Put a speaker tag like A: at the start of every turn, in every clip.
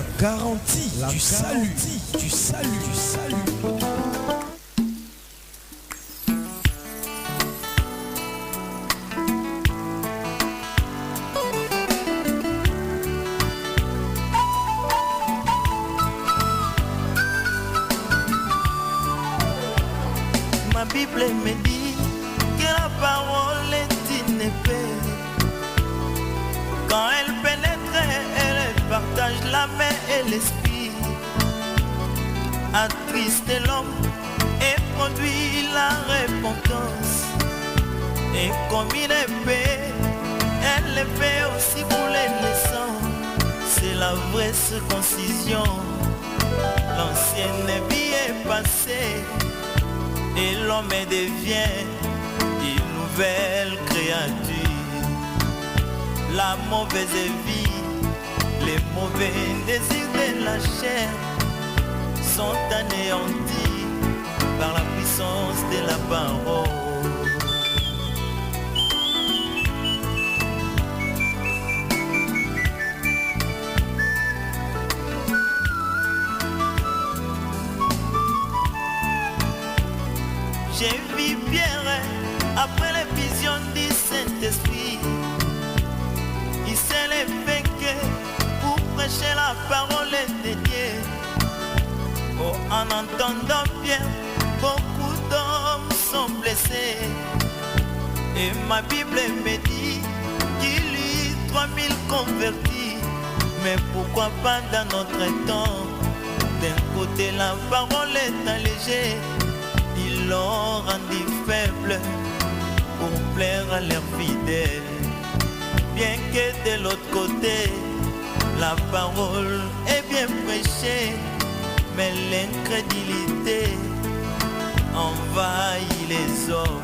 A: La garantie du salut. Du salut. Du salut.
B: Ma Bible me dit que la parole est une épée. Quand elle pénètre, elle partage l'âme et l'esprit, attriste l'homme et produit la repentance. Et comme une épée, elle fait aussi couler le sang. C'est la vraie circoncision. L'ancienne vie est passée et l'homme devient une nouvelle créature. La mauvaise vie, les mauvais désirs de la chair sont anéantis par la puissance de la parole. J'ai vu Pierre après les visions du Saint-Esprit. Il s'est levé pour prêcher la parole de Dieu. Oh, en entendant Pierre, beaucoup d'hommes sont blessés. Et ma Bible me dit qu'il y eut 3000 convertis. Mais pourquoi pas dans notre temps? D'un côté la parole est allégée, ils l'ont rendu faible pour plaire à leurs fidèles. Bien que de l'autre côté, la parole est bien prêchée, mais l'incrédulité envahit les hommes.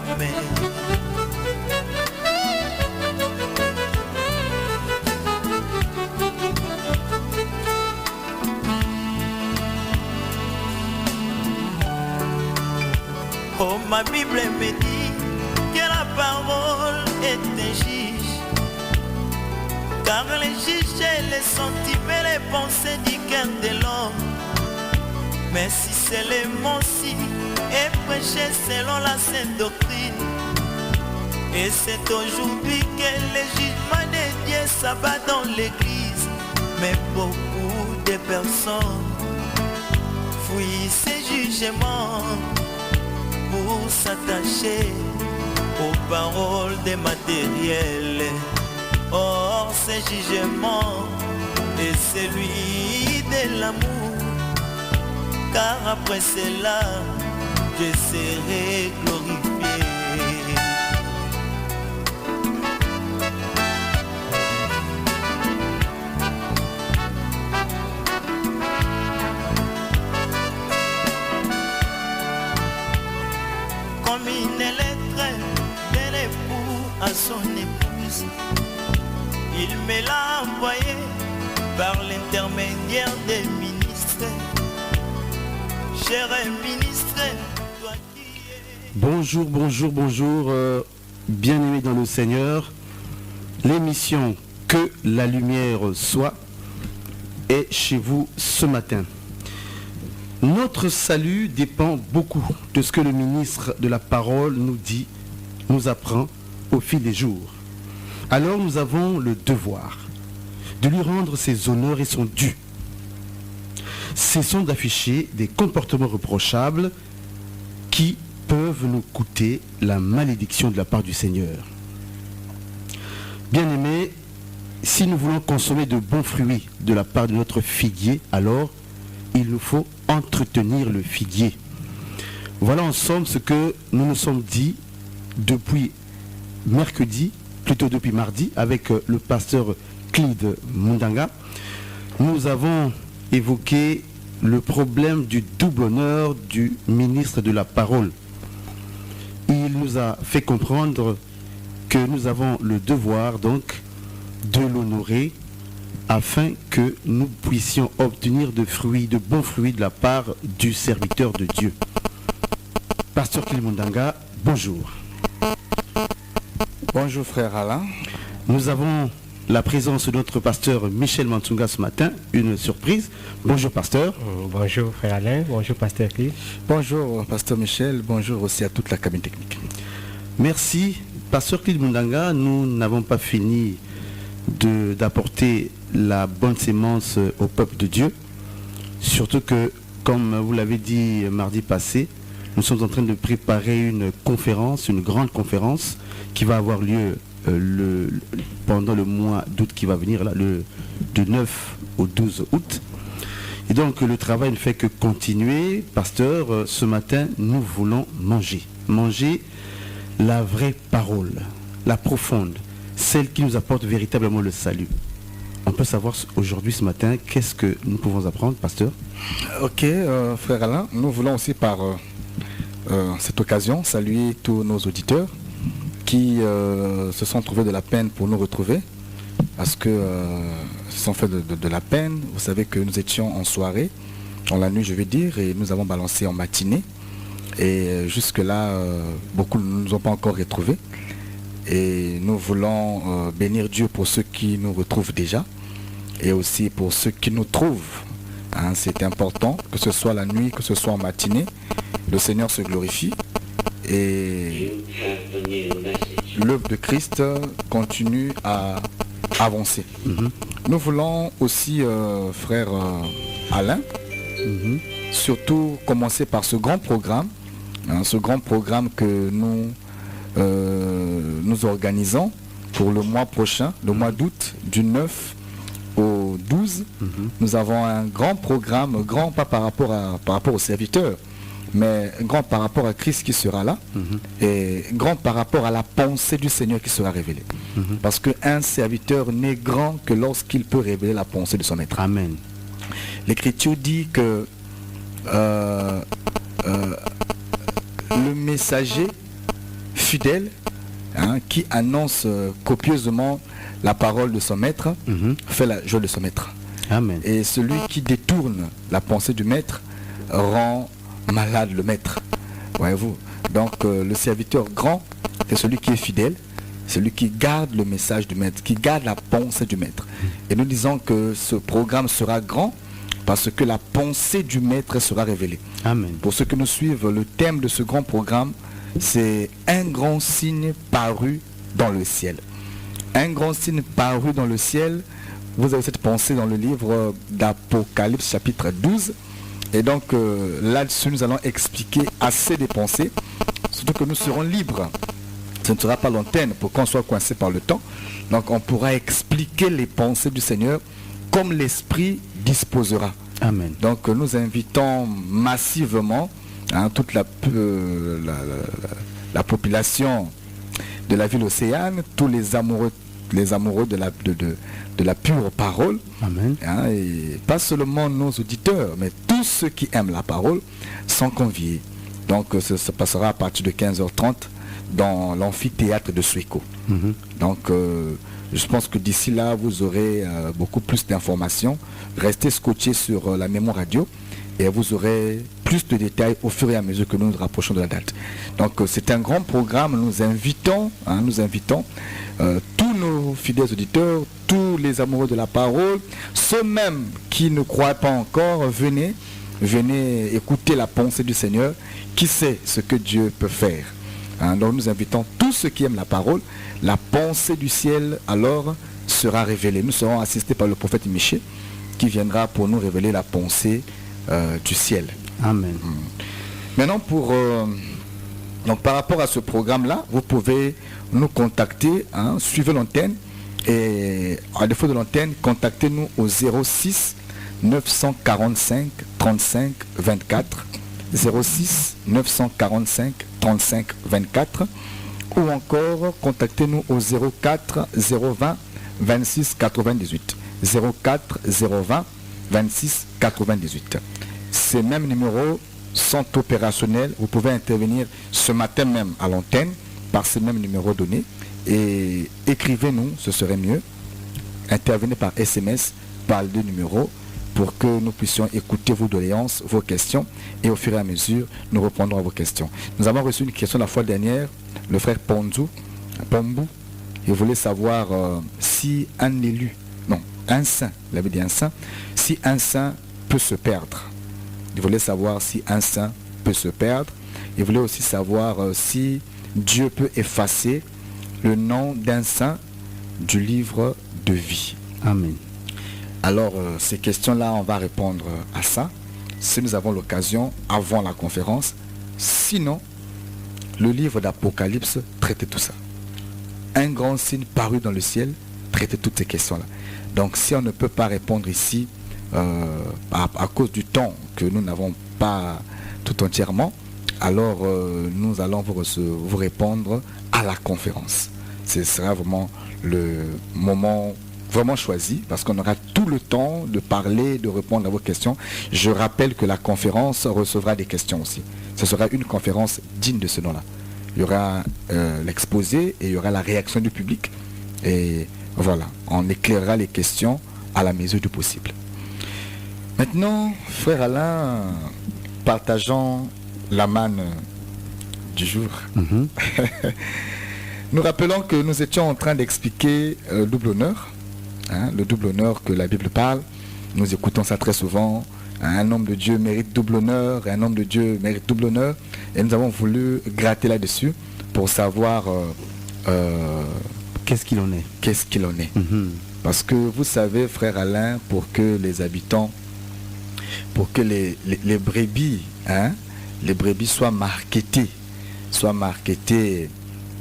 B: Oh, ma Bible me dit que la parole est un juge, car les juges les sentiments, les pensées du cœur de l'homme. Mais si c'est le mot-ci est prêché selon la sainte doctrine, et c'est aujourd'hui que le jugement de Dieu s'abat dans l'église. Mais beaucoup de personnes fuient ces jugements pour s'attacher aux paroles des matériels. Or, ce jugement est celui de l'amour, car après cela, je serai glorifié. Comme une lettre d'un époux à son épouse, il me l'a envoyé par l'intermédiaire des ministres. Cher ministre, toi qui es...
C: Bonjour, bonjour, bonjour, bien-aimés dans le Seigneur. L'émission Que la lumière soit est chez vous ce matin. Notre salut dépend beaucoup de ce que le ministre de la parole nous dit, nous apprend au fil des jours. Alors nous avons le devoir de lui rendre ses honneurs et son dû. Cessons d'afficher des comportements reprochables qui peuvent nous coûter la malédiction de la part du Seigneur. Bien-aimés, si nous voulons consommer de bons fruits de la part de notre figuier, alors il nous faut entretenir le figuier. Voilà en somme ce que nous nous sommes dit depuis mercredi, plutôt depuis mardi, avec le pasteur Clide Mundanga. Nous avons évoqué le problème du double honneur du ministre de la parole. Il nous a fait comprendre que nous avons le devoir donc de l'honorer afin que nous puissions obtenir de bons fruits de la part du serviteur de Dieu. Pasteur Clide Mundanga, bonjour.
D: Bonjour frère Alain.
C: Nous avons la présence de notre pasteur Michel Mantunga ce matin, une surprise. Bonjour pasteur.
D: Bonjour frère Alain, bonjour pasteur Chris.
A: Bonjour pasteur Michel, bonjour aussi à toute la cabine technique.
C: Merci. Pasteur Claude Mundanga, nous n'avons pas fini d'apporter la bonne sémence au peuple de Dieu. Surtout que, comme vous l'avez dit mardi passé, nous sommes en train de préparer une conférence, une grande conférence qui va avoir lieu pendant le mois d'août qui va venir, là, du 9 au 12 août. Et donc le travail ne fait que continuer. Pasteur, ce matin, nous voulons manger. Manger la vraie parole, la profonde, celle qui nous apporte véritablement le salut. On peut savoir aujourd'hui, ce matin, qu'est-ce que nous pouvons apprendre, pasteur?
A: Ok, frère Alain, nous voulons aussi par cette occasion saluer tous nos auditeurs qui se sont trouvés de la peine pour nous retrouver, parce que se sont fait de la peine. Vous savez que nous étions en soirée, en la nuit je vais dire, et nous avons balancé en matinée. Et jusque-là, beaucoup ne nous ont pas encore retrouvés. Et nous voulons bénir Dieu pour ceux qui nous retrouvent déjà, et aussi pour ceux qui nous trouvent. Hein, c'est important, que ce soit la nuit, que ce soit en matinée, le Seigneur se glorifie. Et l'œuvre de Christ continue à avancer. Nous voulons aussi, frère Alain, surtout commencer par ce grand programme, ce grand programme que nous organisons pour le mois prochain, le mois d'août, du 9 au 12. Nous avons un grand programme, grand pas par rapport aux serviteurs, mais grand par rapport à Christ qui sera là, et grand par rapport à la pensée du Seigneur qui sera révélée. Parce qu'un serviteur n'est grand que lorsqu'il peut révéler la pensée de son maître.
C: Amen.
A: L'Écriture dit que le messager fidèle, hein, qui annonce copieusement la parole de son maître, fait la joie de son maître.
C: Amen.
A: Et celui qui détourne la pensée du maître rend malade le maître. Voyez-vous. Donc le serviteur grand, c'est celui qui est fidèle, celui qui garde le message du maître, qui garde la pensée du maître. Et nous disons que ce programme sera grand parce que la pensée du maître sera révélée.
C: Amen.
A: Pour ceux qui nous suivent, le thème de ce grand programme, c'est un grand signe paru dans le ciel. Un grand signe paru dans le ciel. Vous avez cette pensée dans le livre d'Apocalypse chapitre 12. Et donc là-dessus, nous allons expliquer assez des pensées, surtout que nous serons libres. Ce ne sera pas l'antenne pour qu'on soit coincé par le temps. Donc on pourra expliquer les pensées du Seigneur comme l'Esprit disposera.
C: Amen.
A: Donc nous invitons massivement, hein, toute la population de la ville Océane, tous les amoureux de la pure parole.
C: Amen.
A: Hein, et pas seulement nos auditeurs, mais tous ceux qui aiment la parole sont conviés. Donc ça se passera à partir de 15h30 dans l'amphithéâtre de Suéco. Donc je pense que d'ici là, vous aurez beaucoup plus d'informations. Restez scotchés sur la mémoire radio et vous aurez plus de détails au fur et à mesure que nous nous rapprochons de la date. Donc c'est un grand programme. Nous invitons tous nos fidèles auditeurs, tous les amoureux de la parole, ceux même qui ne croient pas encore, venez écouter la pensée du Seigneur, qui sait ce que Dieu peut faire. Hein, donc nous invitons tous ceux qui aiment la parole. La pensée du ciel alors sera révélée. Nous serons assistés par le prophète Michel qui viendra pour nous révéler la pensée du ciel.
C: Amen.
A: Maintenant donc par rapport à ce programme-là, vous pouvez nous contacter, hein, suivez l'antenne, et à défaut de l'antenne, contactez-nous au 06 945 35 24, 06 945 35 24, ou encore contactez-nous au 04 020 26 98, 04 020 26 98. Ces mêmes numéros sont opérationnels. Vous pouvez intervenir ce matin même à l'antenne par ces mêmes numéros donnés, et écrivez-nous, ce serait mieux. Intervenez par SMS par les deux numéros pour que nous puissions écouter vos doléances, vos questions, et au fur et à mesure, nous répondrons à vos questions. Nous avons reçu une question la fois dernière, le frère Pombu, Il voulait savoir si un élu, non, un saint, il avait dit un saint, si un saint peut se perdre. Il voulait savoir si un saint peut se perdre. Il voulait aussi savoir si Dieu peut effacer le nom d'un saint du livre de vie.
C: Amen.
A: Alors, ces questions-là, on va répondre à ça, si nous avons l'occasion, avant la conférence. Sinon, le livre d'Apocalypse traitait tout ça. Un grand signe paru dans le ciel traitait toutes ces questions-là. Donc, si on ne peut pas répondre ici, à cause du temps que nous n'avons pas tout entièrement, alors nous allons vous répondre à la conférence. Ce sera vraiment le moment vraiment choisi, parce qu'on aura tout le temps de parler, de répondre à vos questions. Je rappelle que la conférence recevra des questions aussi. Ce sera une conférence digne de ce nom-là. Il y aura l'exposé et il y aura la réaction du public. Et voilà, on éclairera les questions à la mesure du possible. Maintenant, frère Alain, partageons la manne du jour. Nous rappelons que nous étions en train d'expliquer le double honneur. Le double honneur que la Bible parle. Nous écoutons ça très souvent. Un homme de Dieu mérite double honneur, un homme de Dieu mérite double honneur. Et nous avons voulu gratter là-dessus pour savoir
C: qu'est-ce qu'il en est.
A: Qu'est-ce qu'il en est. Parce que vous savez, frère Alain, pour que les habitants, pour que les brebis, les brebis soient marketées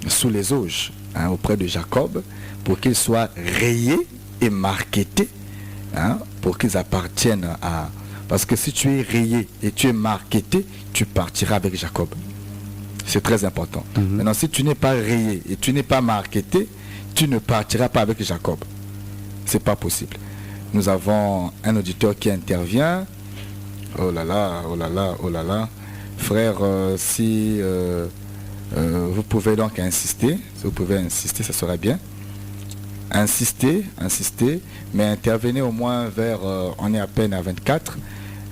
A: sous les auges auprès de Jacob, pour qu'ils soient rayés et marketés, pour qu'ils appartiennent à... Parce que si tu es rayé et tu es marketé, tu partiras avec Jacob. C'est très important. Maintenant, si tu n'es pas rayé et tu n'es pas marketé, tu ne partiras pas avec Jacob. C'est pas possible. Nous avons un auditeur qui intervient. Oh là là, oh là là, oh là là. Frère, si vous pouvez donc insister, si vous pouvez insister, ça sera bien. Insister, mais intervenez au moins vers, on est à peine à 24,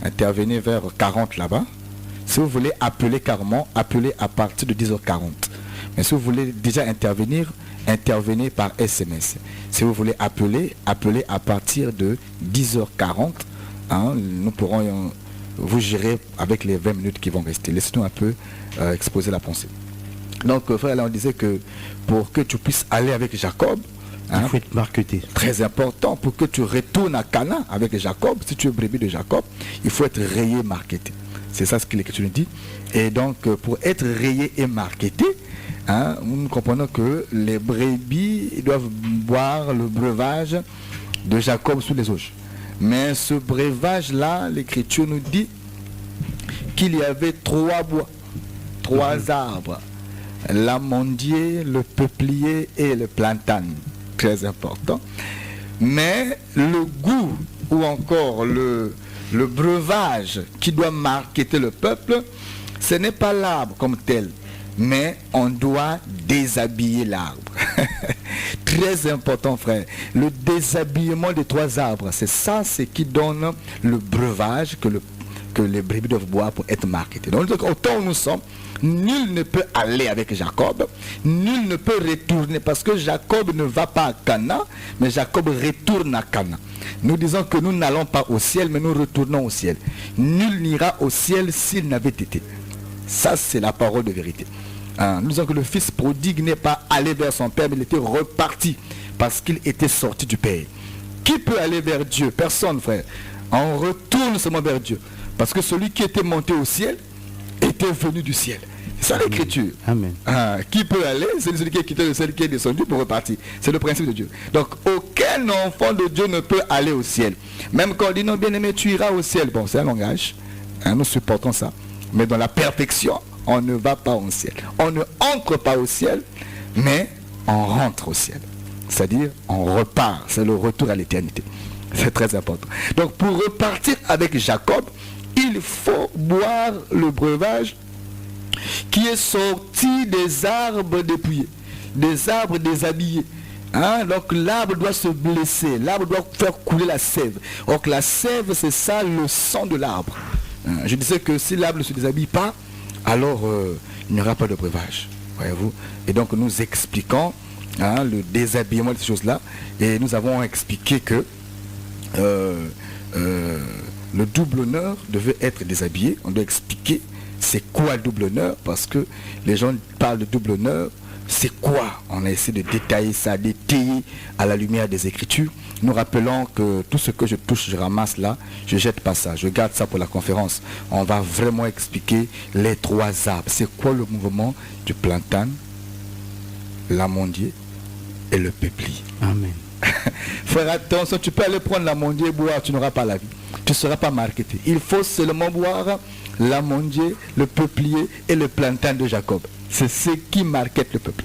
A: intervenez vers 40 là-bas. Si vous voulez appeler carrément, appelez à partir de 10h40. Mais si vous voulez déjà intervenir, intervenez par SMS. Si vous voulez appeler, appelez à partir de 10h40. Nous pourrons vous gérer avec les 20 minutes qui vont rester. Laissez-nous un peu exposer la pensée. Donc, frère, là, on disait que pour que tu puisses aller avec Jacob,
C: il faut être marketé.
A: Très important, pour que tu retournes à Canaan avec Jacob, si tu es brebis de Jacob, il faut être rayé, marketé. C'est ça ce que l'Écriture nous dit. Et donc, pour être rayé et marketé, nous comprenons que les brebis doivent boire le breuvage de Jacob sous les auges. Mais ce breuvage-là, l'Écriture nous dit qu'il y avait 3 bois, 3 arbres. L'amandier, le peuplier et le platane. Très important. Mais le goût ou encore le breuvage qui doit marketer le peuple, ce n'est pas l'arbre comme tel, mais on doit déshabiller l'arbre. Très important, frère. Le déshabillement des 3 arbres, c'est ça, c'est qui donne le breuvage que les brebis doivent boire pour être marketés. Donc, autant où nous sommes, nul ne peut aller avec Jacob, nul ne peut retourner, parce que Jacob ne va pas à Canaan, mais Jacob retourne à Canaan. Nous disons que nous n'allons pas au ciel, mais nous retournons au ciel. Nul n'ira au ciel s'il n'avait été. Ça, c'est la parole de vérité. Nous disons que le fils prodigue n'est pas allé vers son père, mais il était reparti, parce qu'il était sorti du père. Qui peut aller vers Dieu? Personne, frère. On retourne seulement vers Dieu. Parce que celui qui était monté au ciel était venu du ciel. C'est ça l'Écriture.
C: Amen.
A: Qui peut aller? C'est celui qui est quitté, celui qui est descendu pour repartir. C'est le principe de Dieu. Donc aucun enfant de Dieu ne peut aller au ciel. Même quand on dit non, bien-aimé, tu iras au ciel. Bon, c'est un langage. Nous supportons ça. Mais dans la perfection, on ne va pas au ciel. On ne entre pas au ciel, mais on rentre au ciel. C'est-à-dire, on repart. C'est le retour à l'éternité. C'est très important. Donc pour repartir avec Jacob, il faut boire le breuvage qui est sorti des arbres dépouillés, des arbres déshabillés. Donc l'arbre doit se blesser, l'arbre doit faire couler la sève. Donc la sève, c'est ça le sang de l'arbre. Je disais que si l'arbre ne se déshabille pas, alors il n'y aura pas de breuvage. Voyez-vous. Et donc nous expliquons hein, le déshabillement de ces choses-là. Et nous avons expliqué que le double honneur devait être déshabillé. On doit expliquer c'est quoi le double honneur, parce que les gens parlent de double honneur. C'est quoi? On a essayé de détailler ça, d'étayer à la lumière des Écritures. Nous rappelons que tout ce que je touche, je ramasse là, je jette pas ça, je garde ça pour la conférence. On va vraiment expliquer les 3 arbres. C'est quoi le mouvement du platane, l'amandier et le peuplier?
C: Amen.
A: Frère, attention, tu peux aller prendre l'amandier et boire, tu n'auras pas la vie. Tu ne seras pas marketé. Il faut seulement boire l'amandier, le peuplier et le platane de Jacob. C'est ce qui marquette le peuple.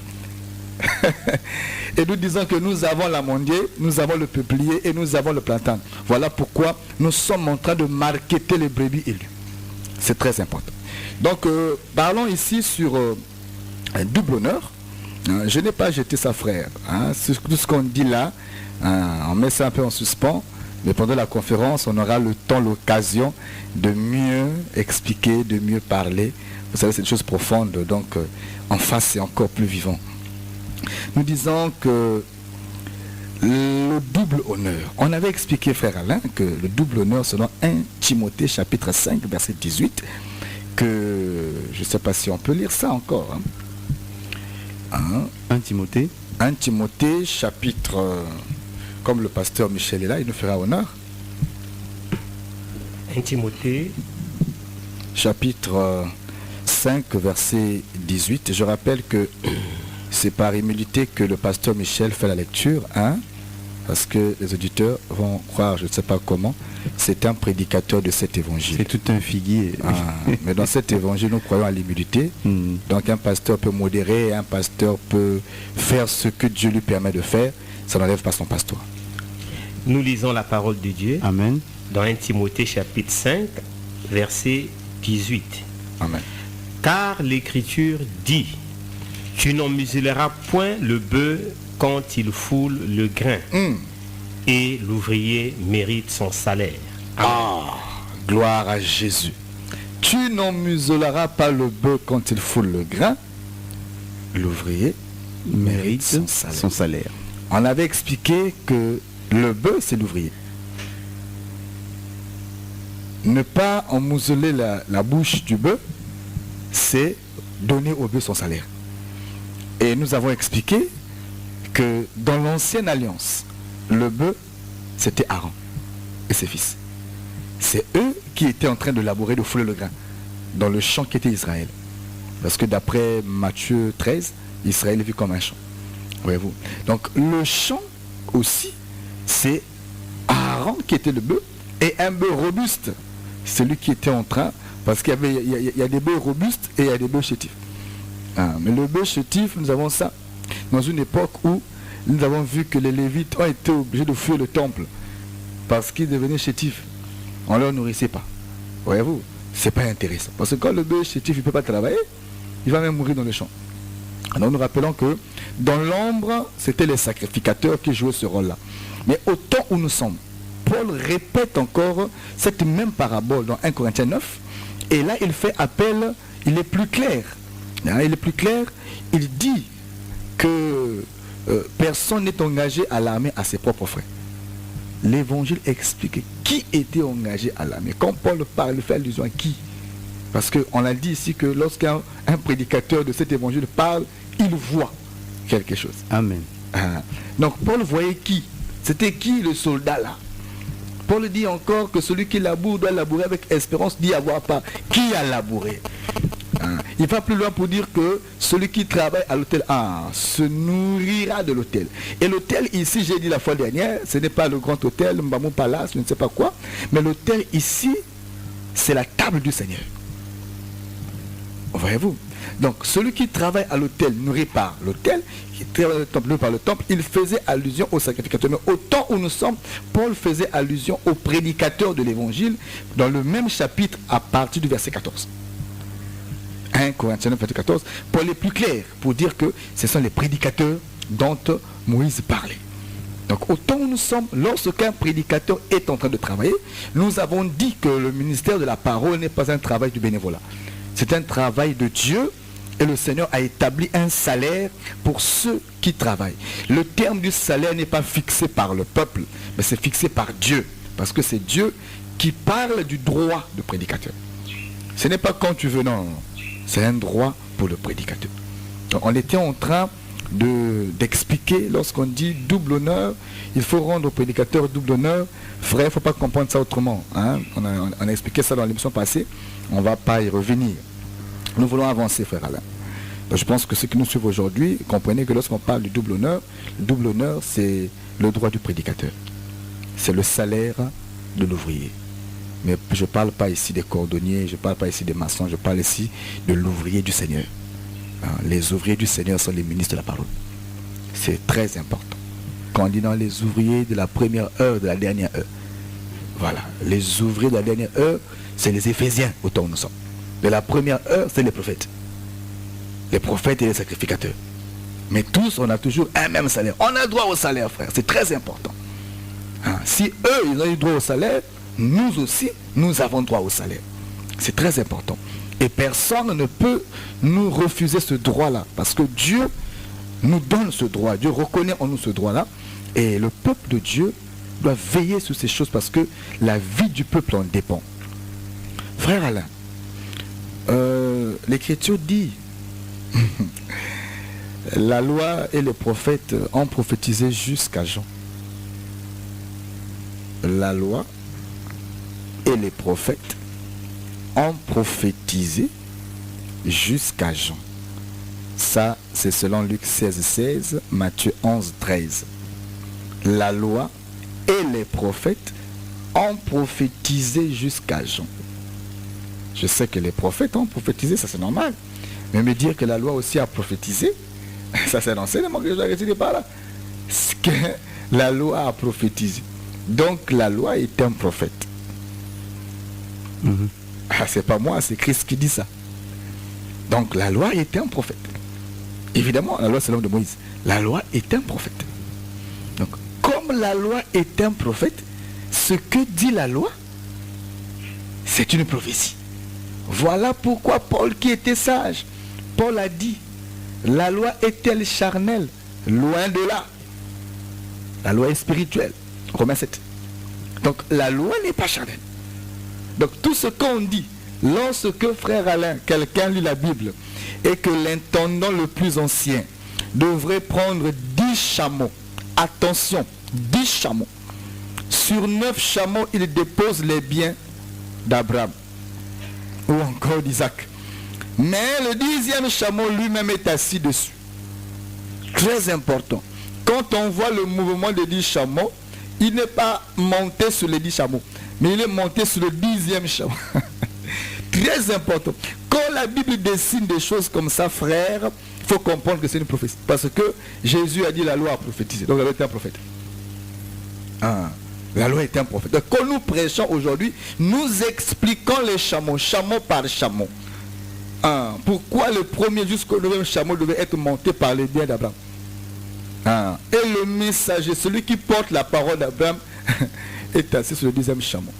A: Et nous disons que nous avons l'amandier, nous avons le peuplier et nous avons le platane. Voilà pourquoi nous sommes en train de marketer les brebis élues. C'est très important. Donc, parlons ici sur un double honneur. Je n'ai pas jeté ça, frère. Hein. Tout ce qu'on dit là, on met ça un peu en suspens. Mais pendant la conférence, on aura le temps, l'occasion de mieux expliquer, de mieux parler. Vous savez, c'est une chose profonde, donc en face, c'est encore plus vivant. Nous disons que le double honneur. On avait expliqué, frère Alain, que le double honneur, selon 1 Timothée, chapitre 5, verset 18, que je ne sais pas si on peut lire ça encore.
C: 1 Timothée.
A: 1 Timothée, chapitre... comme le pasteur Michel est là, il nous fera honneur.
D: 1 Timothée.
A: Chapitre 5, verset 18. Je rappelle que c'est par humilité que le pasteur Michel fait la lecture, hein, parce que les auditeurs vont croire, je ne sais pas comment, c'est un prédicateur de cet évangile.
C: C'est tout un figuier.
A: Mais dans cet évangile, nous croyons à l'humilité. Donc un pasteur peut modérer, un pasteur peut faire ce que Dieu lui permet de faire. Ça n'enlève pas son pastorat.
D: Nous lisons la parole de Dieu.
C: Amen.
D: Dans 1 Timothée chapitre 5, verset 18.
A: Amen.
D: Car l'Écriture dit, tu n'en muselleras point le bœuf quand il foule le grain, et l'ouvrier mérite son salaire.
A: Ah, gloire à Jésus. Tu n'en muselleras pas le bœuf quand il foule le grain, l'ouvrier mérite son salaire. On avait expliqué que le bœuf, c'est l'ouvrier. Ne pas en museler la bouche du bœuf, c'est donner au bœuf son salaire. Et nous avons expliqué que dans l'ancienne alliance, le bœuf, c'était Aaron et ses fils. C'est eux qui étaient en train de labourer, de fouler le grain dans le champ qui était Israël. Parce que d'après Matthieu 13, Israël est vu comme un champ. Voyez-vous. Donc le champ aussi, c'est Aaron qui était le bœuf et un bœuf robuste. Celui qui était en train, parce qu'il y a des bœufs robustes et il y a des bœufs chétifs. Mais le bœuf chétif, nous avons ça dans une époque où nous avons vu que les Lévites ont été obligés de fuir le temple parce qu'ils devenaient chétifs. On ne leur nourrissait pas. Voyez-vous, c'est pas intéressant. Parce que quand le bœuf chétif ne peut pas travailler, il va même mourir dans le champ. Alors nous rappelons que dans l'ombre, c'était les sacrificateurs qui jouaient ce rôle-là. Mais au temps où nous sommes, Paul répète encore cette même parabole dans 1 Corinthiens 9. Et là, il fait appel, il est plus clair. Il est plus clair, il dit que personne n'est engagé à l'armée à ses propres frais. L'évangile explique qui était engagé à l'armée. Quand Paul parle, il fait allusion à qui? Parce qu'on a dit ici que lorsqu'un prédicateur de cet évangile parle, il voit quelque chose.
C: Amen.
A: Donc Paul voyait qui? C'était qui le soldat là? Paul dit encore que celui qui laboure doit labourer avec espérance d'y avoir part. Qui a labouré? Il va plus loin pour dire que celui qui travaille à l'hôtel se nourrira de l'hôtel. Et l'hôtel ici, j'ai dit la fois dernière, ce n'est pas le grand hôtel, Mbamou Palace, je ne sais pas quoi, mais l'hôtel ici, c'est la table du Seigneur. Voyez-vous? Donc celui qui travaille à l'hôtel, nourri par l'hôtel, qui travaille par le temple, il faisait allusion au sacrificateur. Mais au temps où nous sommes, Paul faisait allusion aux prédicateurs de l'évangile dans le même chapitre à partir du verset 14. 1 Corinthiens 9, verset 14, Paul est plus clair pour dire que ce sont les prédicateurs dont Moïse parlait. Donc au temps où nous sommes, lorsqu'un prédicateur est en train de travailler, nous avons dit que le ministère de la parole n'est pas un travail du bénévolat. C'est un travail de Dieu Et le Seigneur a établi un salaire pour ceux qui travaillent. Le terme du salaire n'est pas fixé par le peuple, mais c'est fixé par Dieu. Parce que c'est Dieu qui parle du droit du prédicateur. Ce n'est pas quand tu veux, non. C'est un droit pour le prédicateur. Donc, on était en train d'expliquer, lorsqu'on dit double honneur, il faut rendre au prédicateur double honneur. Frère, il ne faut pas comprendre ça autrement. Hein? On a expliqué ça dans l'émission passée. On ne va pas y revenir. Nous voulons avancer, frère Alain. Donc, je pense que ceux qui nous suivent aujourd'hui, comprenez que lorsqu'on parle du double honneur, c'est le droit du prédicateur. C'est le salaire de l'ouvrier. Mais je ne parle pas ici des cordonniers, je ne parle pas ici des maçons, je parle ici de l'ouvrier du Seigneur. Les ouvriers du Seigneur sont les ministres de la parole. C'est très important. Quand on dit dans les ouvriers de la première heure, de la dernière heure. Voilà, les ouvriers de la dernière heure, c'est les Éphésiens, autant nous sommes. De la première heure, c'est les prophètes. Les prophètes et les sacrificateurs. Mais tous, on a toujours un même salaire. On a droit au salaire, frère. C'est très important. Si eux, ils ont eu droit au salaire, nous aussi, nous avons droit au salaire. C'est très important. Et personne ne peut nous refuser ce droit-là. Parce que Dieu nous donne ce droit. Dieu reconnaît en nous ce droit-là. Et le peuple de Dieu doit veiller sur ces choses parce que la vie du peuple en dépend. Frère Alain, l'Écriture dit la loi et les prophètes ont prophétisé jusqu'à Jean. La loi et les prophètes ont prophétisé jusqu'à Jean. Ça, c'est selon Luc 16, Matthieu 11, 13. La loi et les prophètes ont prophétisé jusqu'à Jean. Je sais que les prophètes ont prophétisé, ça c'est normal. Mais me dire que la loi aussi a prophétisé, ça c'est l'enseignement que je dois retirer par là. Ce que la loi a prophétisé. Donc la loi est un prophète. C'est pas moi, c'est Christ qui dit ça. Donc la loi est un prophète. Évidemment, la loi c'est l'homme de Moïse. La loi est un prophète. Donc comme la loi est un prophète, ce que dit la loi, c'est une prophétie. Voilà pourquoi Paul qui était sage, Paul a dit, la loi est-elle charnelle? Loin de là. La loi est spirituelle. Romains 7. Donc la loi n'est pas charnelle. Donc tout ce qu'on dit, lorsque frère Alain, quelqu'un lit la Bible, et que l'intendant le plus ancien devrait prendre 10 chameaux, attention, 10 chameaux, sur 9 chameaux, il dépose les biens d'Abraham, ou encore d'Isaac. Mais le 10e chameau lui-même est assis dessus. Très important. Quand on voit le mouvement des 10 chameaux, il n'est pas monté sur les 10 chameaux, mais il est monté sur le 10e chameau. Très important. Quand la Bible dessine des choses comme ça, frère, il faut comprendre que c'est une prophétie. Parce que Jésus a dit la loi a prophétisé. Donc la loi est un prophète. La loi est un prophète. Donc quand nous prêchons aujourd'hui, nous expliquons les chameaux, chameau par chameau. Pourquoi le premier jusqu'au 9e chameau devait être monté par les biens d'Abraham. Et le messager, celui qui porte la parole d'Abraham, est assis sur le 10e chameau.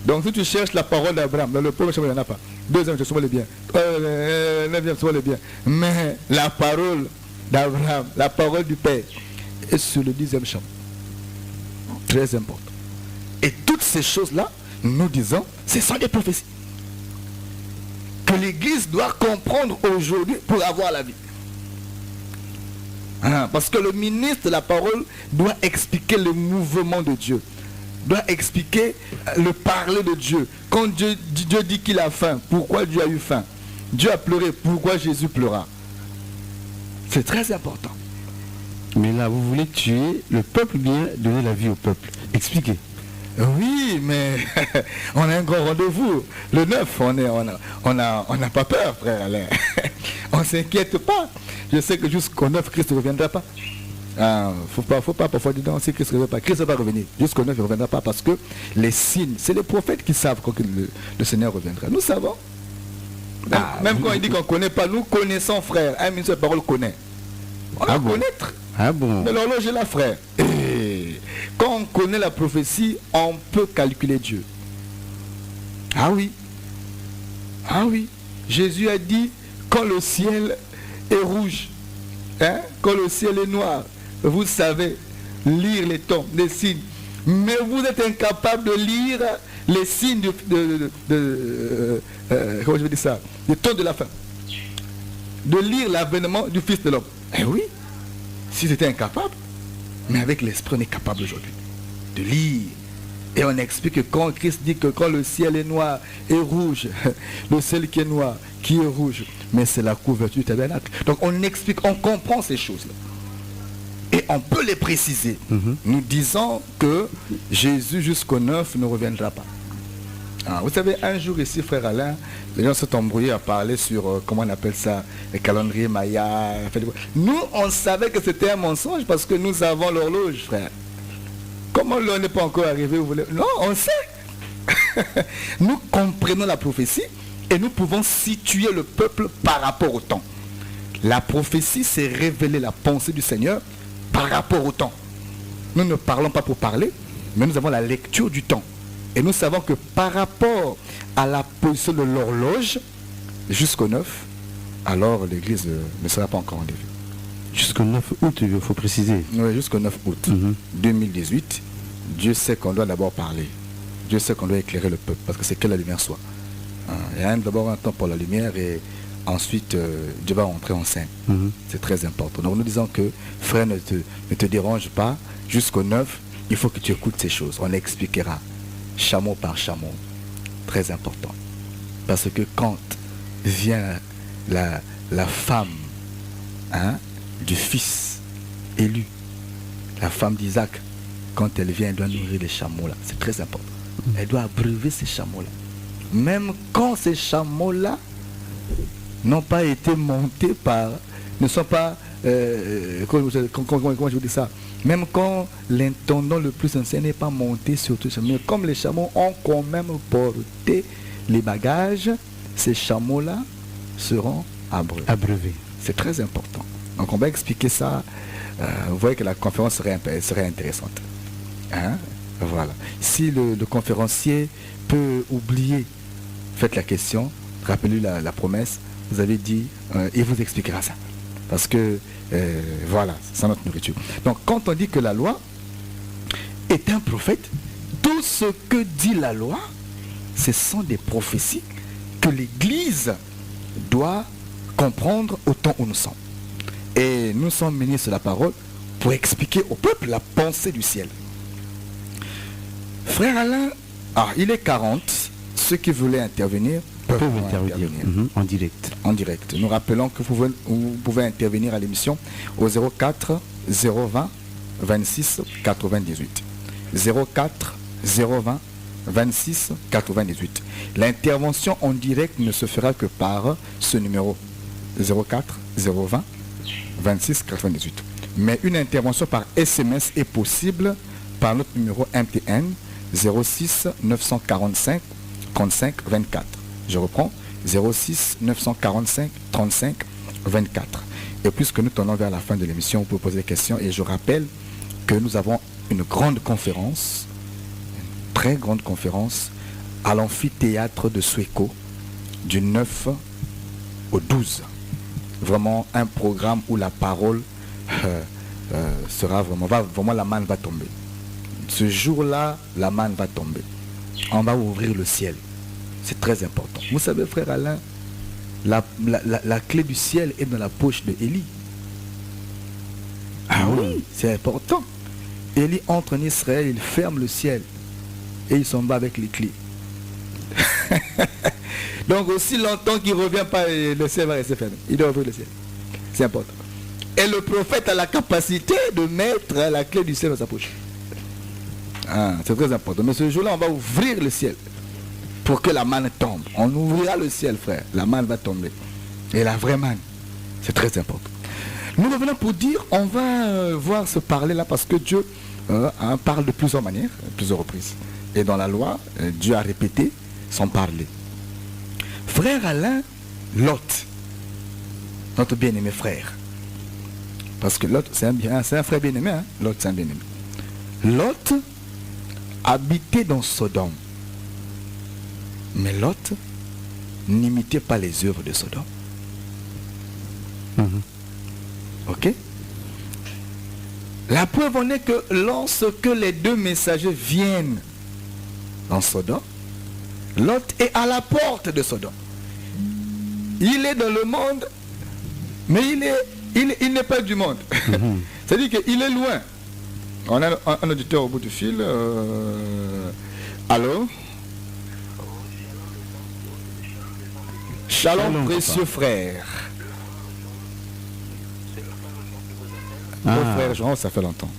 A: Donc si tu cherches la parole d'Abraham, dans le premier chameau, il n'y en a pas. Deuxième, c'est souvent les biens. 9e, souvent les biens. Mais la parole d'Abraham, la parole du Père, est sur le 10e chameau. Très important. Et toutes ces choses-là, nous disons, ce sont des prophéties. Que l'Église doit comprendre aujourd'hui pour avoir la vie. Parce que le ministre de la parole doit expliquer le mouvement de Dieu. Doit expliquer le parler de Dieu. Quand Dieu dit qu'il a faim, pourquoi Dieu a eu faim? Dieu a pleuré, pourquoi Jésus pleura? C'est très important.
C: Mais là, vous voulez tuer le peuple, bien donner la vie au peuple. Expliquez.
A: Oui, mais on a un grand rendez-vous. Le 9, on n'a pas peur, frère Alain. On ne s'inquiète pas. Je sais que jusqu'au 9, Christ ne reviendra pas. Faut pas parfois dire non, si Christ ne revient pas. Christ ne va pas revenir. Jusqu'au 9, il ne reviendra pas parce que les signes, c'est les prophètes qui savent quand le Seigneur reviendra. Nous savons. Même quand il dit qu'on ne connaît pas, nous connaissons, frère. Un ministre de parole connaît. On va connaître.
C: Bon.
A: Mais l'horloge est là, frère. Et quand on connaît la prophétie, on peut calculer Dieu. Ah oui. Jésus a dit quand le ciel est rouge, hein, quand le ciel est noir, vous savez lire les tons, les signes, mais vous êtes incapable de lire les signes comment je veux dire ça, les tons de la fin, de lire l'avènement du Fils de l'homme. Eh oui, si c'était incapable, mais avec l'esprit on est capable aujourd'hui de lire. Et on explique que quand Christ dit que quand le ciel est noir et rouge, le ciel qui est noir, qui est rouge, mais c'est la couverture du tabernacle. Donc on explique, on comprend ces choses-là. Et on peut les préciser. Nous disons que Jésus jusqu'au 9 ne reviendra pas. Ah, vous savez, un jour ici, frère Alain, les gens sont embrouillés à parler sur, comment on appelle ça, le calendrier Maya. Nous, on savait que c'était un mensonge parce que nous avons l'horloge, frère. Comment l'heure n'est pas encore arrivée, vous voulez... Non, on sait. Nous comprenons la prophétie et nous pouvons situer le peuple par rapport au temps. La prophétie, c'est révéler la pensée du Seigneur par rapport au temps. Nous ne parlons pas pour parler, mais nous avons la lecture du temps. Et nous savons que par rapport à la position de l'horloge, jusqu'au 9, alors l'église ne sera pas encore en début.
C: Jusqu'au 9 août, il faut préciser.
A: Oui, jusqu'au 9 août 2018, Dieu sait qu'on doit d'abord parler. Dieu sait qu'on doit éclairer le peuple, parce que c'est que la lumière soit. Il y a d'abord un temps pour la lumière et ensuite Dieu va entrer en scène. C'est très important. Donc nous disons que frère, ne te dérange pas, jusqu'au 9, il faut que tu écoutes ces choses. On expliquera, chameau par chameau. Très important. Parce que quand vient la femme, hein, du fils élu, la femme d'Isaac, quand elle vient, elle doit nourrir les chameaux là. C'est très important. Elle doit abreuver ces chameaux là. Même quand ces chameaux là n'ont pas été montés par, ne sont pas, comment je vous dis ça, même quand l'intendant le plus ancien n'est pas monté sur tous ces chameaux, comme les chameaux ont quand même porté les bagages, ces chameaux là seront abreuvés. C'est très important. Donc on va expliquer ça. Vous voyez que la conférence serait intéressante. Hein? Voilà. Si le conférencier peut oublier, faites la question, rappelez-lui la promesse, vous avez dit, il vous expliquera ça. Parce que, voilà, c'est notre nourriture. Donc quand on dit que la loi est un prophète, tout ce que dit la loi, ce sont des prophéties que l'Église doit comprendre au temps où nous sommes. Et nous sommes ministres de la parole pour expliquer au peuple la pensée du ciel. Frère Alain, il est 40. Ceux qui voulaient intervenir peuvent intervenir.
C: En direct.
A: En direct. Nous rappelons que vous pouvez intervenir à l'émission au 04 020 26 98. 04 020 26 98. L'intervention en direct ne se fera que par ce numéro 04 020 26 98. Mais une intervention par SMS est possible par notre numéro MTN 06 945 35 24. Je reprends 06 945 35 24. Et puisque nous tournons vers la fin de l'émission, vous pouvez poser des questions. Et je rappelle que nous avons une grande conférence, une très grande conférence à l'amphithéâtre de Suéco du 9 au 12. Vraiment un programme où la parole sera vraiment la manne va tomber. Ce jour-là, la manne va tomber. On va ouvrir le ciel. C'est très important. Vous savez, frère Alain, la clé du ciel est dans la poche de Élie. Ah oui, c'est important. Élie entre en Israël, il ferme le ciel et il s'en va avec les clés. Donc aussi longtemps qu'il ne revient pas, le ciel va rester fermé. Il doit ouvrir le ciel. C'est important. Et le prophète a la capacité de mettre la clé du ciel dans sa poche. C'est très important. Mais ce jour-là, on va ouvrir le ciel pour que la manne tombe. On ouvrira le ciel, frère. La manne va tomber. Et la vraie manne. C'est très important. Nous revenons pour dire, on va voir ce parler-là parce que Dieu parle de plusieurs manières, plusieurs reprises. Et dans la loi, Dieu a répété son parler. Frère Alain, Lot, notre bien-aimé frère. Parce que Lot, c'est un frère bien-aimé. Hein? Lot, c'est un bien-aimé. Lot habitait dans Sodome. Mais Lot n'imitait pas les œuvres de Sodome. Ok. La preuve en est que lorsque les deux messagers viennent en Sodome, Lot est à la porte de Sodome. Il est dans le monde, mais il n'est pas du monde. C'est-à-dire qu'il est loin. On a un auditeur au bout du fil. Allô? Shalom, précieux frère. Oh, frère Jean, ça fait longtemps.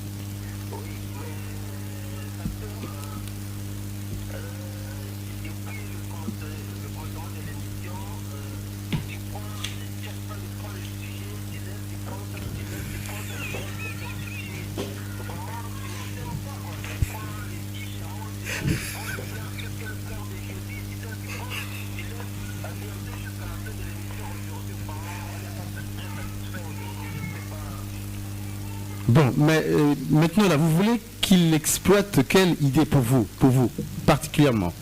C: Bon, mais maintenant là, vous voulez qu'il exploite quelle idée pour vous particulièrement?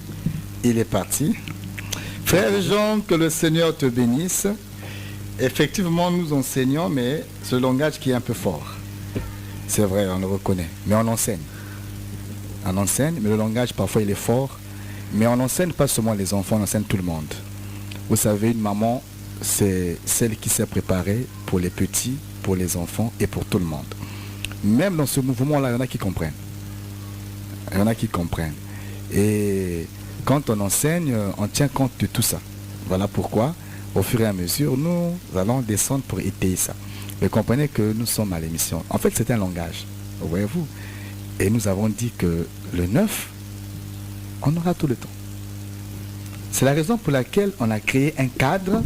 A: Il est parti. Frère Jean, que le Seigneur te bénisse. Effectivement, nous enseignons, mais ce langage qui est un peu fort. C'est vrai, on le reconnaît. Mais on enseigne. On enseigne, mais le langage parfois il est fort. Mais on n'enseigne pas seulement les enfants, on enseigne tout le monde. Vous savez, une maman, c'est celle qui s'est préparée pour les petits, pour les enfants et pour tout le monde. Même dans ce mouvement-là, il y en a qui comprennent. Il y en a qui comprennent. Et quand on enseigne, on tient compte de tout ça. Voilà pourquoi, au fur et à mesure, nous allons descendre pour étayer ça. Mais comprenez que nous sommes à l'émission. En fait, c'est un langage, voyez-vous. Et nous avons dit que le 9, on aura tout le temps. C'est la raison pour laquelle on a créé un cadre,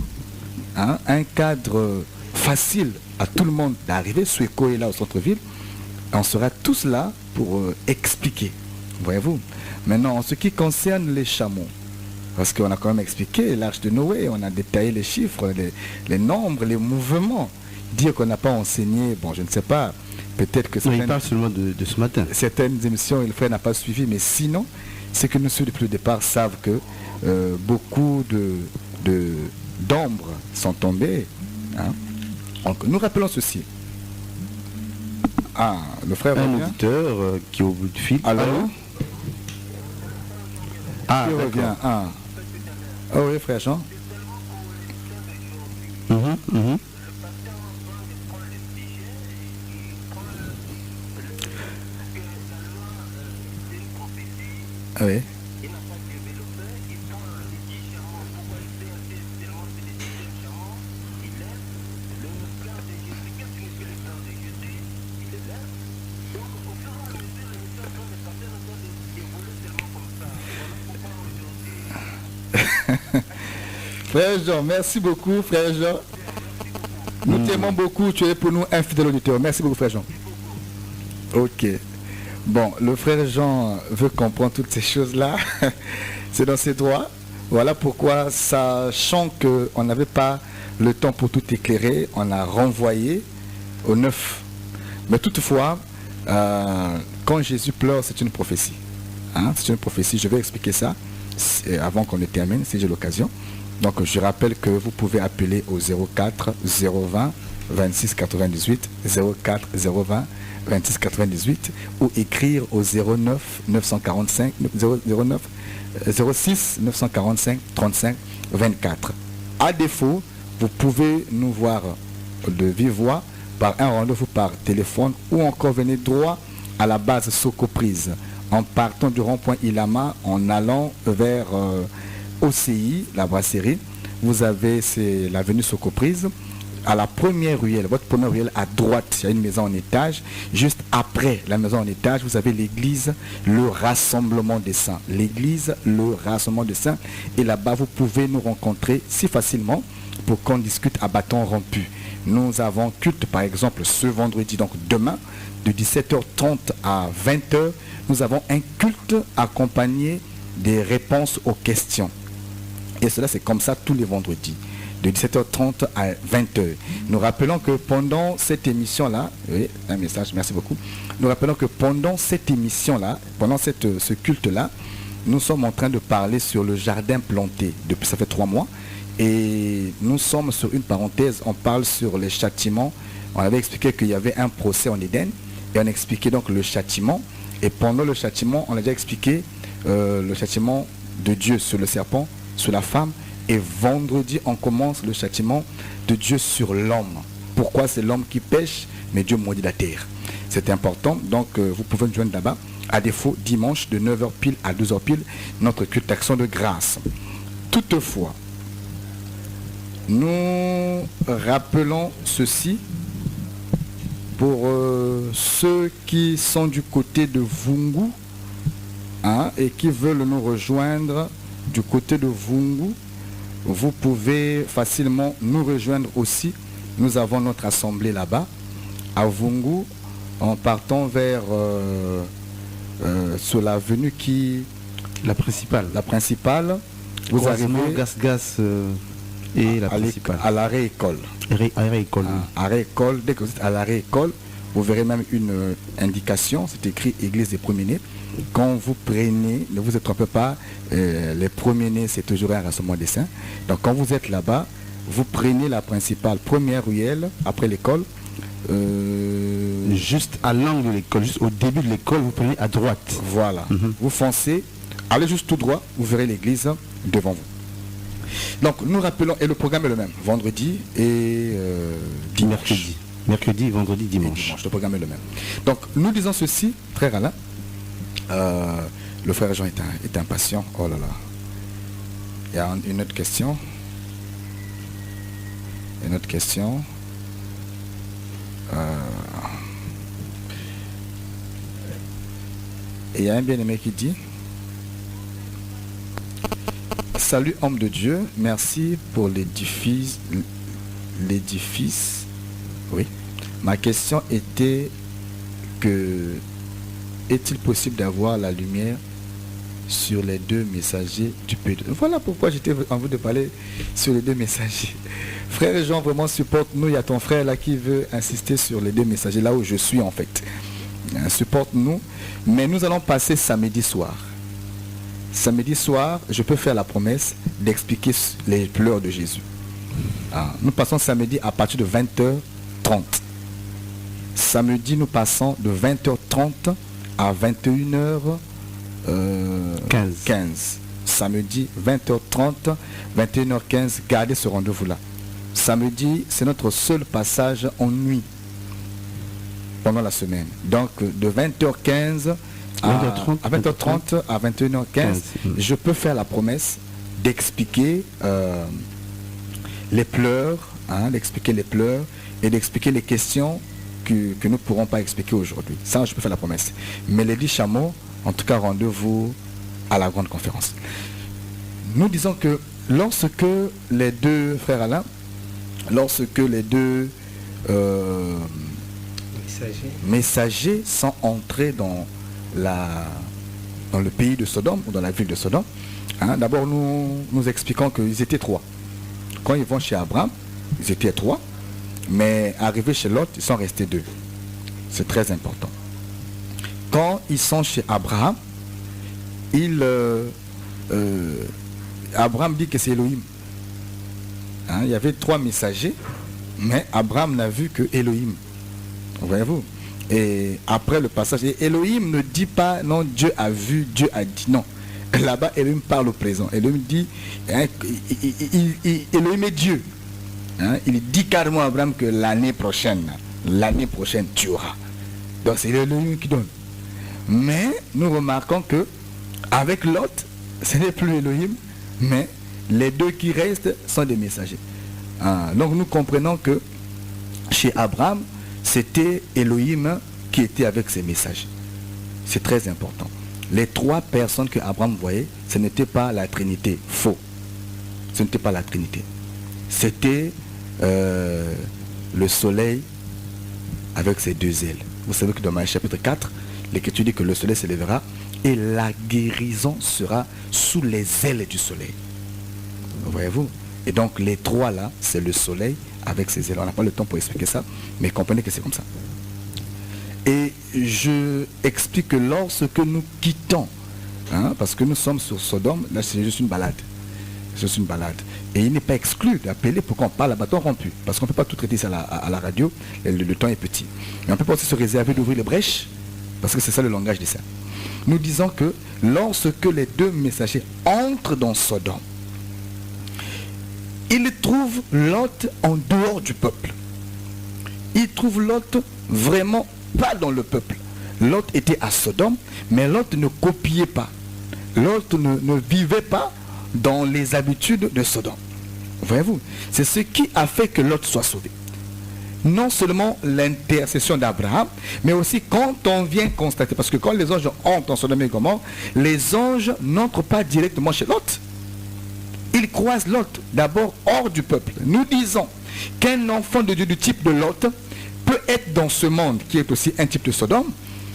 A: un cadre facile à tout le monde d'arriver. Suéco est là au centre-ville. On sera tous là pour expliquer, voyez-vous. Maintenant, en ce qui concerne les chameaux, parce qu'on a quand même expliqué l'arche de Noé, on a détaillé les chiffres, les nombres, les mouvements. Dire qu'on n'a pas enseigné, bon, je ne sais pas, peut-être que
C: il parle seulement de ce matin.
A: Certaines émissions, le frère n'a pas suivi, mais sinon, c'est que nous, depuis le départ, savent que beaucoup d'ombres sont tombées. Donc, nous rappelons ceci. Ah, le frère
C: un
A: revient.
C: auditeur qui est au bout du fil.
A: Allô?
C: Ah,
A: il revient. Ah. Oh oui, frère Jean. Oui. Frère Jean, merci beaucoup, frère Jean. Nous t'aimons beaucoup, tu es pour nous un fidèle auditeur. Merci beaucoup, frère Jean. Ok. Bon, le frère Jean veut comprendre toutes ces choses-là. C'est dans ses droits. Voilà pourquoi, sachant qu'on n'avait pas le temps pour tout éclairer, on a renvoyé au 9. Mais toutefois, quand Jésus pleure, c'est une prophétie. C'est une prophétie, je vais expliquer ça avant qu'on ne termine, si j'ai l'occasion. Donc je rappelle que vous pouvez appeler au 04 020 26 98 04 020 26 98 ou écrire au 09 945 09 06 945 35 24. À défaut, vous pouvez nous voir de vive voix par un rendez-vous par téléphone ou encore venez droit à la base Socoprise en partant du rond-point Ilama en allant vers OCI, la brasserie. Vous avez l'avenue Socoprise. À la première ruelle, votre première ruelle à droite, il y a une maison en étage. Juste après la maison en étage, vous avez l'église, le Rassemblement des Saints. L'église, le Rassemblement des Saints. Et là-bas, vous pouvez nous rencontrer si facilement pour qu'on discute à bâton rompu. Nous avons culte, par exemple, ce vendredi, donc demain, de 17h30 à 20h. Nous avons un culte accompagné des réponses aux questions. Et cela, c'est comme ça tous les vendredis, de 17h30 à 20h. Nous rappelons que pendant cette émission-là, oui, un message, merci beaucoup. Nous rappelons que pendant cette émission-là, pendant ce culte-là, nous sommes en train de parler sur le jardin planté. Depuis, ça fait 3 mois. Et nous sommes sur une parenthèse, on parle sur les châtiments. On avait expliqué qu'il y avait un procès en Éden, et on a expliqué donc le châtiment. Et pendant le châtiment, on a déjà expliqué le châtiment de Dieu sur le serpent, sur la femme. Et vendredi, on commence le châtiment de Dieu sur l'homme. Pourquoi c'est l'homme qui pêche, mais Dieu maudit la terre. C'est important, donc vous pouvez nous joindre là-bas. À défaut, dimanche de 9h pile à 12h pile, notre culte d'action de grâce. Toutefois, nous rappelons ceci pour ceux qui sont du côté de Vungu, hein, et qui veulent nous rejoindre du côté de Vungu. Vous pouvez facilement nous rejoindre aussi. Nous avons notre assemblée là-bas, à Vungu, en partant vers sur l'avenue qui...
C: La principale.
A: La principale. Vous arrivez
C: Gas et la principale.
A: À l'arrêt école.
C: Arrêt école.
A: Arrêt école. Dès que vous êtes à l'arrêt école, vous verrez même une indication. C'est écrit Église des premiers-nés. Quand vous prenez, ne vous trompez pas, les premiers-nés, c'est toujours un rassemblement des saints. Donc quand vous êtes là-bas, vous prenez la principale, première ruelle, après l'école.
C: Juste à l'angle de l'école, juste au début de l'école, vous prenez à droite.
A: Voilà. Vous foncez, allez juste tout droit, vous verrez l'église devant vous. Donc nous rappelons, et le programme est le même, vendredi et dimanche.
C: Mercredi, vendredi, dimanche.
A: Le programme est le même. Donc nous disons ceci, frère Alain. Le frère Jean est impatient. Oh là là. Il y a une autre question. Une autre question. Et il y a un bien-aimé qui dit: salut homme de Dieu, merci pour l'édifice. Oui. Ma question était que est-il possible d'avoir la lumière sur les deux messagers du P2? Voilà pourquoi j'étais envie de parler sur les deux messagers. Frère Jean, vraiment supporte-nous. Il y a ton frère là qui veut insister sur les deux messagers, là où je suis en fait. Supporte-nous. Mais nous allons passer samedi soir. Samedi soir, je peux faire la promesse d'expliquer les pleurs de Jésus. Nous passons samedi à partir de 20h30. Samedi, nous passons de 20h30 à 21h15. Samedi, 20h30, 21h15, gardez ce rendez-vous-là. Samedi, c'est notre seul passage en nuit pendant la semaine. Donc, de 20h15 à 20h30 à 21h15, je peux faire la promesse d'expliquer les pleurs, d'expliquer les pleurs et d'expliquer les questions que nous ne pourrons pas expliquer aujourd'hui. Ça, je peux faire la promesse. Mais les 10 chameaux, en tout cas, rendez-vous à la grande conférence. Nous disons que lorsque les deux, frères Alain, lorsque les deux messagers sont entrés dans le pays de Sodome, ou dans la ville de Sodome, d'abord nous expliquons qu'ils étaient 3. Quand ils vont chez Abraham, ils étaient 3. Mais arrivés chez Lot, ils sont restés 2. C'est très important. Quand ils sont chez Abraham, Abraham dit que c'est Elohim. Il y avait 3 messagers, mais Abraham n'a vu que Elohim. Voyez-vous? Et après le passage, Elohim ne dit pas non, Dieu a vu, Dieu a dit non. Là-bas, Elohim parle au présent. Elohim dit, Elohim est Dieu. Il dit carrément à Abraham que l'année prochaine, tu auras. Donc c'est Elohim qui donne. Mais nous remarquons que avec Lot, ce n'est plus Elohim, mais les 2 qui restent sont des messagers. Donc nous comprenons que chez Abraham, c'était Elohim qui était avec ses messagers. C'est très important. Les 3 personnes que Abraham voyait, ce n'était pas la Trinité. Faux. Ce n'était pas la Trinité. C'était le soleil avec ses 2 ailes. Vous savez que dans Matthieu chapitre 4, l'Écriture dit que le soleil se lèvera et la guérison sera sous les ailes du soleil. Voyez-vous? Et donc les 3 là, c'est le soleil avec ses ailes. On n'a pas le temps pour expliquer ça, mais comprenez que c'est comme ça. Et je explique que lorsque nous quittons, parce que nous sommes sur Sodome, là c'est juste une balade. c'est une balade. Et il n'est pas exclu d'appeler pour qu'on parle à bâton rompu. Parce qu'on ne peut pas tout traiter ça à la radio, le temps est petit. Mais on peut pas aussi se réserver d'ouvrir les brèches, parce que c'est ça le langage des saints. Nous disons que lorsque les deux messagers entrent dans Sodome, ils trouvent Lot en dehors du peuple. Ils trouvent Lot vraiment pas dans le peuple. Lot était à Sodome, mais Lot ne copiait pas. Lot ne vivait pas dans les habitudes de Sodome. Voyez-vous, c'est ce qui a fait que Lot soit sauvé. Non seulement l'intercession d'Abraham, mais aussi quand on vient constater, parce que quand les anges entrent en Sodome et Gomorrhe, les anges n'entrent pas directement chez Lot. Ils croisent Lot d'abord hors du peuple. Nous disons qu'un enfant de Dieu du type de Lot peut être dans ce monde qui est aussi un type de Sodome,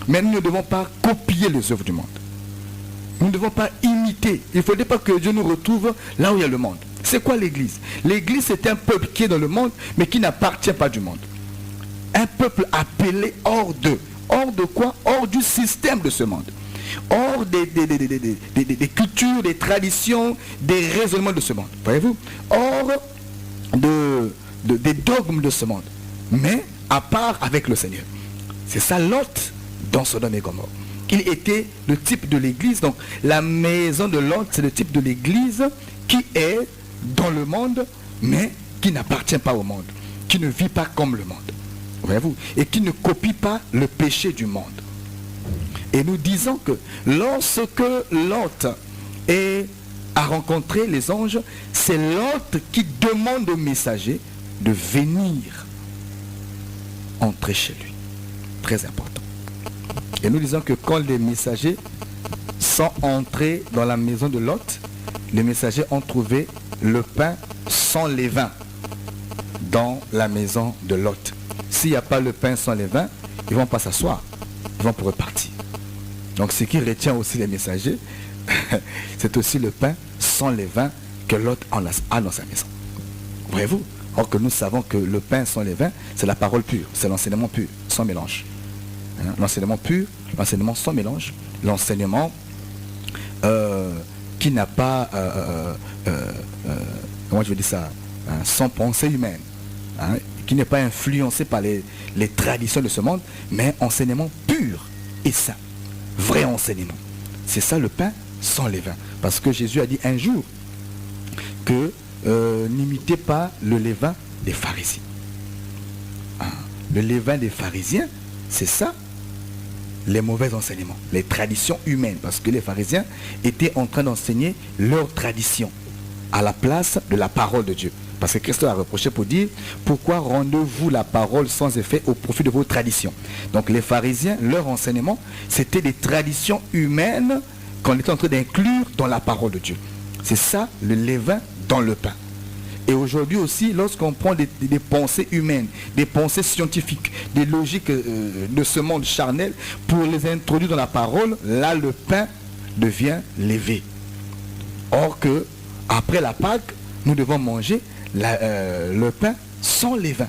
A: mais nous ne devons pas copier les œuvres du monde. Nous ne devons pas imiter. Il ne faudrait pas que Dieu nous retrouve là où il y a le monde. C'est quoi l'Église? L'Église, c'est un peuple qui est dans le monde, mais qui n'appartient pas du monde. Un peuple appelé hors d'eux. Hors de quoi? Hors du système de ce monde. Hors des cultures, des traditions, des raisonnements de ce monde. Voyez-vous? Hors des dogmes de ce monde. Mais à part avec le Seigneur. C'est ça Lot dans Sodome et Gomorrhe. Il était le type de l'église. Donc la maison de Lot, c'est le type de l'église qui est dans le monde, mais qui n'appartient pas au monde, qui ne vit pas comme le monde. Voyez-vous? Et qui ne copie pas le péché du monde. Et nous disons que lorsque Lot a rencontré les anges, c'est Lot qui demande au messager de venir entrer chez lui. Très important. Et nous disons que quand les messagers sont entrés dans la maison de Lot, les messagers ont trouvé le pain sans levain dans la maison de Lot. S'il n'y a pas le pain sans levain, ils ne vont pas s'asseoir, ils vont pour repartir. Donc ce qui retient aussi les messagers, c'est aussi le pain sans levain que Lot a dans sa maison. Voyez-vous? Or que nous savons que le pain sans levain, c'est la parole pure, c'est l'enseignement pur, sans mélange. L'enseignement pur, l'enseignement sans mélange, l'enseignement qui n'a pas, comment je veux dire ça, sans pensée humaine, qui n'est pas influencé par les traditions de ce monde, mais enseignement pur et sain, vrai enseignement. C'est ça le pain sans levain. Parce que Jésus a dit un jour que n'imitez pas le levain des pharisiens. Le levain des pharisiens, c'est ça, les mauvais enseignements, les traditions humaines, parce que les pharisiens étaient en train d'enseigner leurs traditions à la place de la parole de Dieu. Parce que Christ a reproché pour dire, pourquoi rendez-vous la parole sans effet au profit de vos traditions? Donc les pharisiens, leur enseignement, c'était des traditions humaines qu'on était en train d'inclure dans la parole de Dieu. C'est ça le levain dans le pain. Et aujourd'hui aussi, lorsqu'on prend des pensées humaines, des pensées scientifiques, des logiques de ce monde charnel, pour les introduire dans la parole, là le pain devient levé. Or que, après la Pâque, nous devons manger le pain sans levain.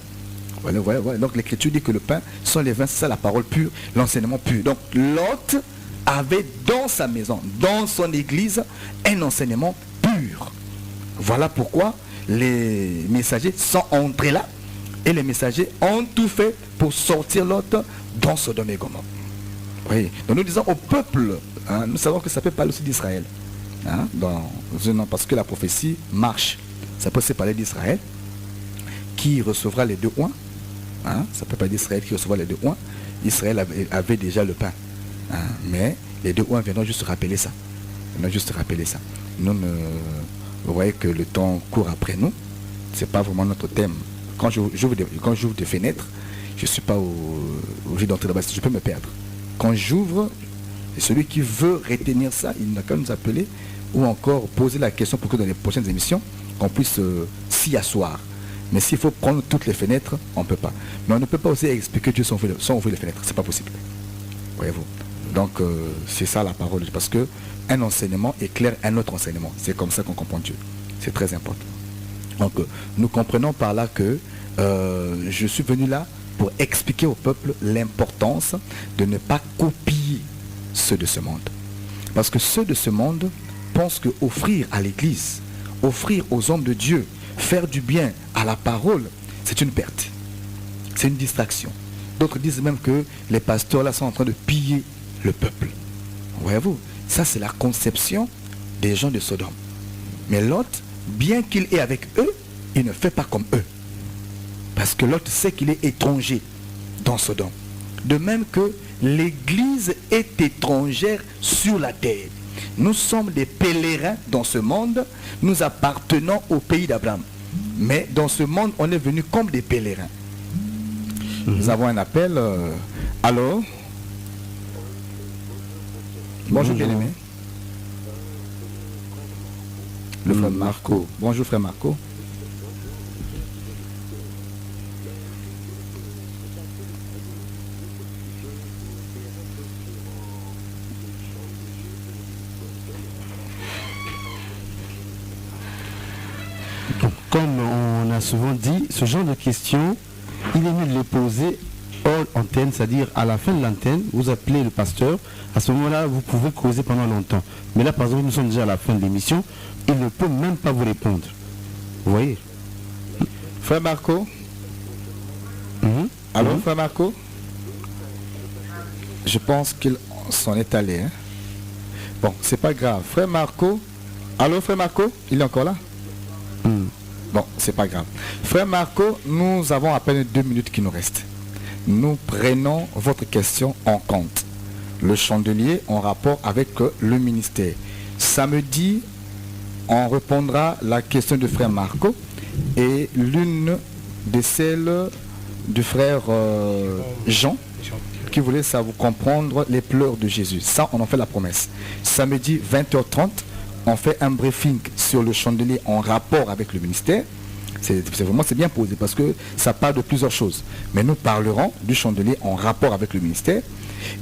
A: Voilà. Donc l'Écriture dit que le pain sans levain, c'est ça la parole pure, l'enseignement pur. Donc Lot avait dans sa maison, dans son église, un enseignement pur. Voilà pourquoi les messagers sont entrés là et les messagers ont tout fait pour sortir Lot dans Sodome et Gomorrhe. Oui. Donc nous disons au peuple, nous savons que ça peut parler aussi d'Israël, parce que la prophétie marche. Ça peut se parler d'Israël qui recevra les deux oins. Ça peut parler d'Israël qui recevra les deux oins. Israël avait déjà le pain, mais les deux oins viendront juste rappeler ça. Vous voyez que le temps court après nous. Ce n'est pas vraiment notre thème. Quand j'ouvre des fenêtres, je ne suis pas obligé d'entrer là-bas. Je peux me perdre. Quand j'ouvre, celui qui veut retenir ça, il n'a qu'à nous appeler ou encore poser la question pour que dans les prochaines émissions, qu'on puisse s'y asseoir. Mais s'il faut prendre toutes les fenêtres, on ne peut pas. Mais on ne peut pas aussi expliquer Dieu sans ouvrir les fenêtres. Ce n'est pas possible. Voyez-vous. Donc c'est ça la parole. Parce que un enseignement éclaire un autre enseignement. C'est comme ça qu'on comprend Dieu. C'est très important. Donc nous comprenons par là que je suis venu là pour expliquer au peuple l'importance de ne pas copier ceux de ce monde. Parce que ceux de ce monde pensent qu'offrir à l'église, offrir aux hommes de Dieu, faire du bien à la parole, c'est une perte. C'est une distraction. D'autres disent même que les pasteurs là sont en train de piller le peuple. Voyez-vous, ça c'est la conception des gens de Sodome. Mais Lot, bien qu'il est avec eux, il ne fait pas comme eux. Parce que Lot sait qu'il est étranger dans Sodome. De même que l'Église est étrangère sur la terre. Nous sommes des pèlerins dans ce monde, nous appartenons au pays d'Abraham. Mais dans ce monde, on est venu comme des pèlerins. Nous avons un appel. Allô? Bonjour bien-aimé. Le frère Marco. Bonjour frère Marco.
C: Donc, comme on a souvent dit, ce genre de questions, il est mieux de les poser hors antenne, c'est-à-dire à la fin de l'antenne, vous appelez le pasteur, à ce moment-là, vous pouvez causer pendant longtemps. Mais là, par exemple, nous sommes déjà à la fin de l'émission, il ne peut même pas vous répondre. Vous voyez?
A: Frère Marco. Allô, frère Marco? Je pense qu'il s'en est allé. Hein? Bon, c'est pas grave. Frère Marco. Allô, frère Marco? Il est encore là? Bon, c'est pas grave. Frère Marco, nous avons à peine 2 minutes qui nous restent. Nous prenons votre question en compte. Le chandelier en rapport avec le ministère. Samedi, on répondra à la question de frère Marco et l'une de celles du frère Jean qui voulait savoir comprendre les pleurs de Jésus. Ça, on en fait la promesse. Samedi 20h30, on fait un briefing sur le chandelier en rapport avec le ministère. C'est bien posé parce que ça parle de plusieurs choses. Mais nous parlerons du chandelier en rapport avec le ministère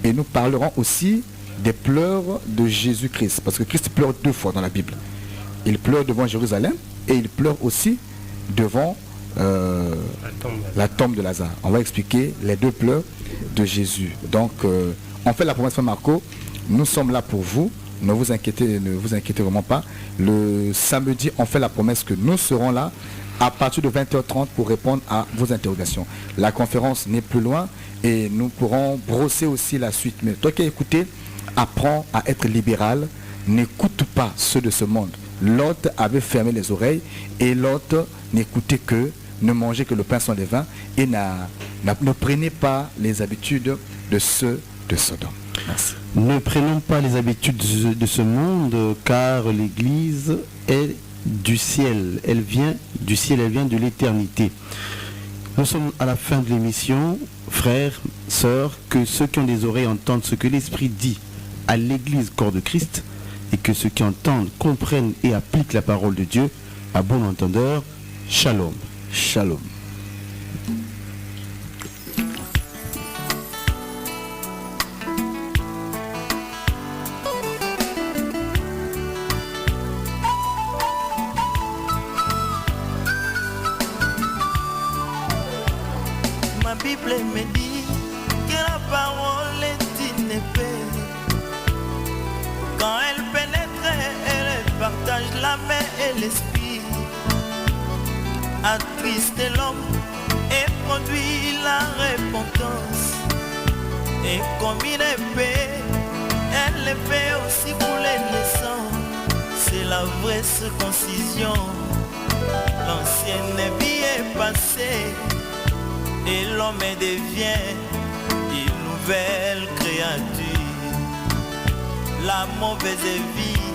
A: et nous parlerons aussi des pleurs de Jésus-Christ. Parce que Christ pleure 2 fois dans la Bible. Il pleure devant Jérusalem et il pleure aussi devant la tombe de Lazare. On va expliquer les 2 pleurs de Jésus. Donc, on fait la promesse de Marco. Nous sommes là pour vous. Ne vous inquiétez vraiment pas. Le samedi, on fait la promesse que nous serons là à partir de 20h30 pour répondre à vos interrogations. La conférence n'est plus loin et nous pourrons brosser aussi la suite. Mais toi qui as écouté, apprends à être libéral. N'écoute pas ceux de ce monde. Lot avait fermé les oreilles et Lot n'écoutait que, ne mangeait que le pain sans levain et ne prenait pas les habitudes de ceux de Sodome. Merci.
C: Ne prenons pas les habitudes de ce monde, car l'Église est du ciel. Elle vient du ciel, elle vient de l'éternité. Nous sommes à la fin de l'émission. Frères, sœurs, que ceux qui ont des oreilles entendent ce que l'Esprit dit à l'Église corps de Christ, et que ceux qui entendent comprennent et appliquent la parole de Dieu. À bon entendeur, shalom.
A: Shalom.
B: Ma Bible me dit que la parole est une épée. Quand elle pénètre, elle partage l'âme et l'esprit, attriste l'homme et produit la repentance. Et comme une épée, elle fait aussi couler le sang. C'est la vraie circoncision. L'ancienne vie est passée et l'homme devient une nouvelle créature. La mauvaise vie